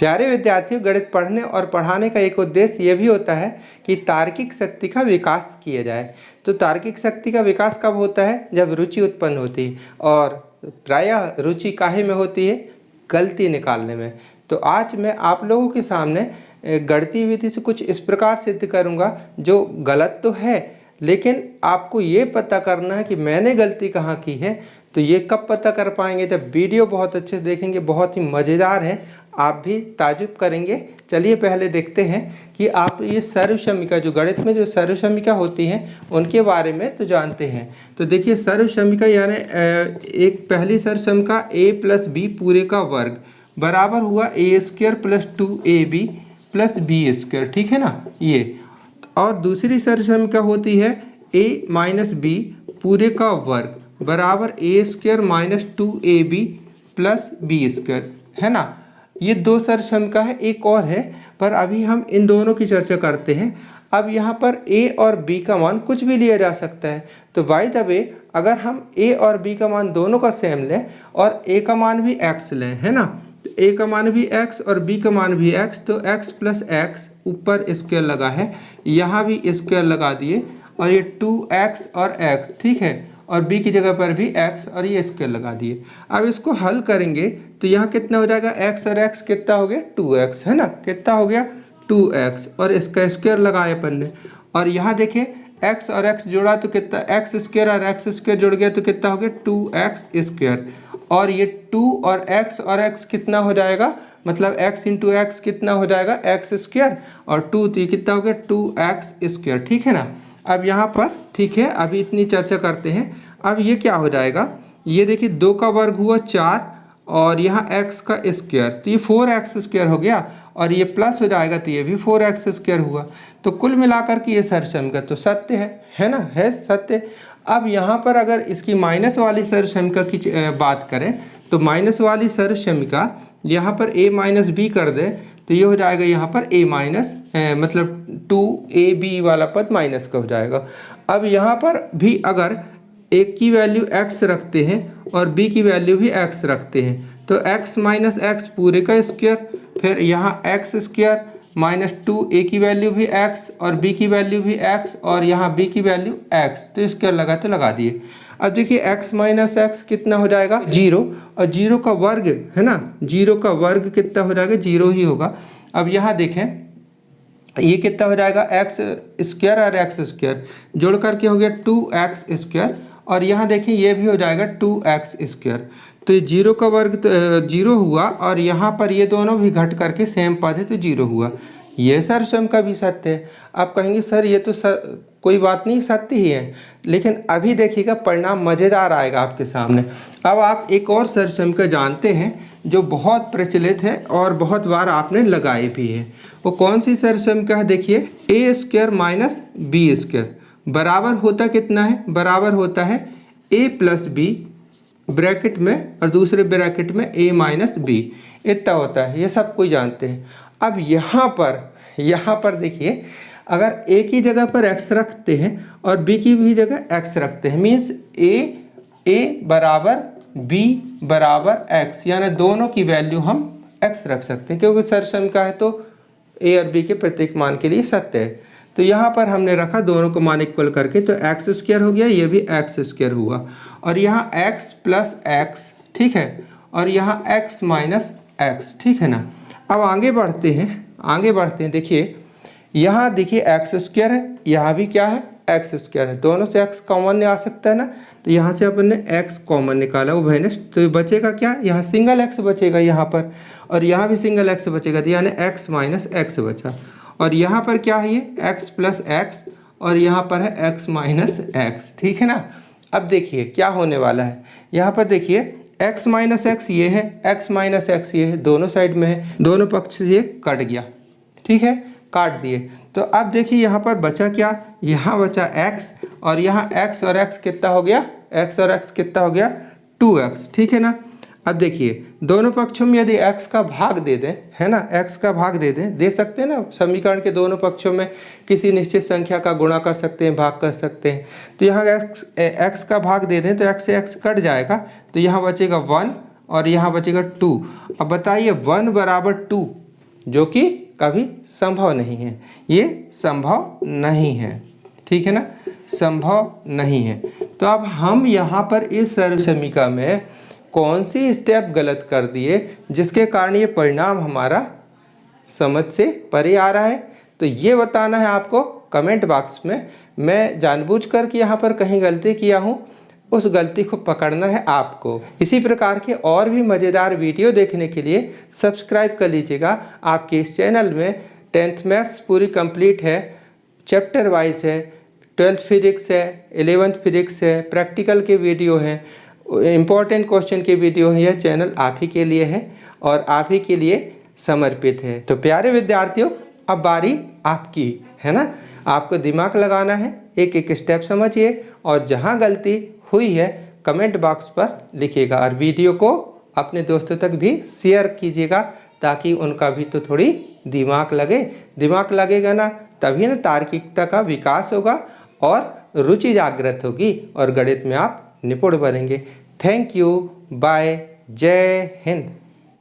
प्यारे विद्यार्थियों, गणित पढ़ने और पढ़ाने का एक उद्देश्य ये भी होता है कि तार्किक शक्ति का विकास किया जाए। तो तार्किक शक्ति का विकास कब होता है? जब रुचि उत्पन्न होती है, और प्रायः रुचि काहे में होती है? गलती निकालने में। तो आज मैं आप लोगों के सामने गणितीय विधि से कुछ इस प्रकार सिद्ध करूँगा जो गलत तो है, लेकिन आपको ये पता करना है कि मैंने गलती कहाँ की है। तो ये कब पता कर पाएंगे? जब वीडियो बहुत अच्छे से देखेंगे, बहुत ही मज़ेदार है, आप भी ताजुब करेंगे। चलिए पहले देखते हैं कि आप ये सर्वसमीका, जो गणित में जो सर्वसमीका होती हैं उनके बारे में तो जानते हैं। तो देखिए सर्वसमीका यानी एक पहली सर्वसमीका a + b पूरे का वर्ग बराबर हुआ a² + 2ab + b², ठीक है ना ये। और दूसरी सर्वसमीका होती है a - b पूरे का वर्ग बराबर a² - 2ab + b², है ना। ये दो सर्वसमीका है, एक और है, पर अभी हम इन दोनों की चर्चा करते हैं। अब यहाँ पर a और b का मान कुछ भी लिया जा सकता है। तो बाय द वे अगर हम a और b का मान दोनों का सेम लें और a का मान भी x लें, है ना, तो a का मान भी x और b का मान भी x, तो x + x ऊपर स्क्वायर लगा है, यहाँ भी स्क्वायर लगा दिए, और ये 2x और x, ठीक है, और b की जगह पर भी x और ये स्क्वायर लगा दिए। अब इसको हल करेंगे तो यहाँ कितना हो जाएगा? x और x कितना हो गया? 2x, है ना। कितना हो गया? 2x, और इसका स्क्वायर लगाए अपन ने। और यहाँ देखिए x और x जोड़ा तो कितना? x² और x² जुड़ गया तो कितना हो गया? 2x²। और ये 2 और x कितना हो जाएगा? मतलब x × x कितना हो जाएगा? x², और 2 तो ये कितना हो गया? 2x², ठीक है ना। अब यहाँ पर ठीक है, अभी इतनी चर्चा करते हैं। अब ये क्या हो जाएगा? ये देखिए 2 का वर्ग हुआ 4, और यहाँ x का स्क्वायर, तो ये 4x² हो गया, और ये प्लस हो जाएगा तो ये भी 4x² हुआ। तो कुल मिलाकर के ये सर्वसमीका तो सत्य है ना, है सत्य। अब यहाँ पर अगर इसकी माइनस वाली सर्वसमीका की बात करें तो माइनस वाली सर्वसमीका यहाँ पर a - b कर दें तो ये हो जाएगा यहाँ पर मतलब 2ab वाला पद माइनस का हो जाएगा। अब यहाँ पर भी अगर a की वैल्यू x रखते हैं और b की वैल्यू भी x रखते हैं तो x - x पूरे का स्क्वायर, फिर यहाँ x² - 2a की वैल्यू भी x और b की वैल्यू भी x और यहाँ b की वैल्यू x, तो स्क्वायर लगा तो लगा दिए। अब देखिए x - x कितना हो जाएगा? 0, और 0 का वर्ग, है ना, 0 का वर्ग कितना हो जाएगा? 0 ही होगा। अब यहाँ देखें ये कितना हो जाएगा? x² और x² जोड़ करके हो गया 2x², और यहाँ देखिए ये भी हो जाएगा 2x²। तो 0 का वर्ग तो 0 हुआ, और यहाँ पर ये दोनों भी घट करके सेम पद है तो 0 हुआ। ये सर्वसमीका भी सत्य है। आप कहेंगे सर ये तो कोई बात नहीं, सत्य ही है, लेकिन अभी देखिएगा परिणाम मज़ेदार आएगा आपके सामने। अब आप एक और सर्वसमीका जानते हैं जो बहुत प्रचलित है और बहुत बार आपने लगाई भी है। वो कौन सी सर्वसमीका है? देखिए a² - b² बराबर होता कितना है? बराबर होता है a + b ब्रैकेट में और दूसरे ब्रैकेट में a - b, इतना होता है, ये सब कोई जानते हैं। अब यहाँ पर देखिए अगर a की जगह पर x रखते हैं और b की भी जगह x रखते हैं, मीन्स a बराबर b बराबर x, यानी दोनों की वैल्यू हम x रख सकते हैं, क्योंकि सर्वसमीका है तो a और b के प्रत्येक मान के लिए सत्य है। तो यहाँ पर हमने रखा दोनों को मान इक्वल करके, तो x² हो गया, ये भी x² हुआ, और यहाँ x + x, ठीक है, और यहाँ x - x, ठीक है ना। अब आगे बढ़ते हैं। देखिए यहाँ देखिए x² है, यहाँ भी क्या है? x² है, दोनों से x कॉमन आ सकता है ना, तो यहाँ से अपन ने x कॉमन निकाला उभयनिष्ठ, तो बचेगा क्या? यहाँ सिंगल x बचेगा यहाँ पर, और यहाँ भी सिंगल x बचेगा, तो यानी x - x बचा। और यहाँ पर क्या है? ये x + x, और यहाँ पर है x - x, ठीक है ना। अब देखिए क्या होने वाला है। यहाँ पर देखिए x - x ये है, x - x ये है, दोनों साइड में है, दोनों पक्ष से ये कट गया, ठीक है, काट दिए। तो अब देखिए यहाँ पर बचा क्या? यहाँ बचा x, और यहाँ x और x कितना हो गया? x और x कितना हो गया? 2x, ठीक है ना। अब देखिए दोनों पक्षों में यदि x का भाग दे दें, है ना, x का भाग दे सकते हैं ना, समीकरण के दोनों पक्षों में किसी निश्चित संख्या का गुणा कर सकते हैं, भाग कर सकते हैं। तो यहाँ x का भाग दे दें तो x से x कट जाएगा, तो यहाँ बचेगा 1 और यहाँ बचेगा 2। अब बताइए 1 बराबर 2 जो कि कभी संभव नहीं है। ये संभव नहीं है, ठीक है ना, संभव नहीं है। तो अब हम यहाँ पर इस सर्व समीकरण में कौन सी स्टेप गलत कर दिए जिसके कारण ये परिणाम हमारा समझ से परे आ रहा है, तो ये बताना है आपको कमेंट बॉक्स में। मैं जानबूझकर कि यहाँ पर कहीं गलती किया हूँ, उस गलती को पकड़ना है आपको। इसी प्रकार के और भी मज़ेदार वीडियो देखने के लिए सब्सक्राइब कर लीजिएगा। आपके इस चैनल में 10th मैथ्स पूरी कंप्लीट है, चैप्टर वाइज है, 12th फिजिक्स है, 11th फिजिक्स है, प्रैक्टिकल के वीडियो हैं, इम्पॉर्टेंट क्वेश्चन के वीडियो हैं। यह चैनल आप ही के लिए है और आप ही के लिए समर्पित है। तो प्यारे विद्यार्थियों, अब बारी आपकी है ना, आपको दिमाग लगाना है, एक एक स्टेप समझिए और जहाँ गलती हुई है कमेंट बॉक्स पर लिखिएगा और वीडियो को अपने दोस्तों तक भी शेयर कीजिएगा ताकि उनका भी तो थोड़ी दिमाग लगे। दिमाग लगेगा ना तभी ना तार्किकता का विकास होगा और रुचि जागृत होगी और गणित में आप निपुण बनेंगे। थैंक यू, बाय, जय हिंद।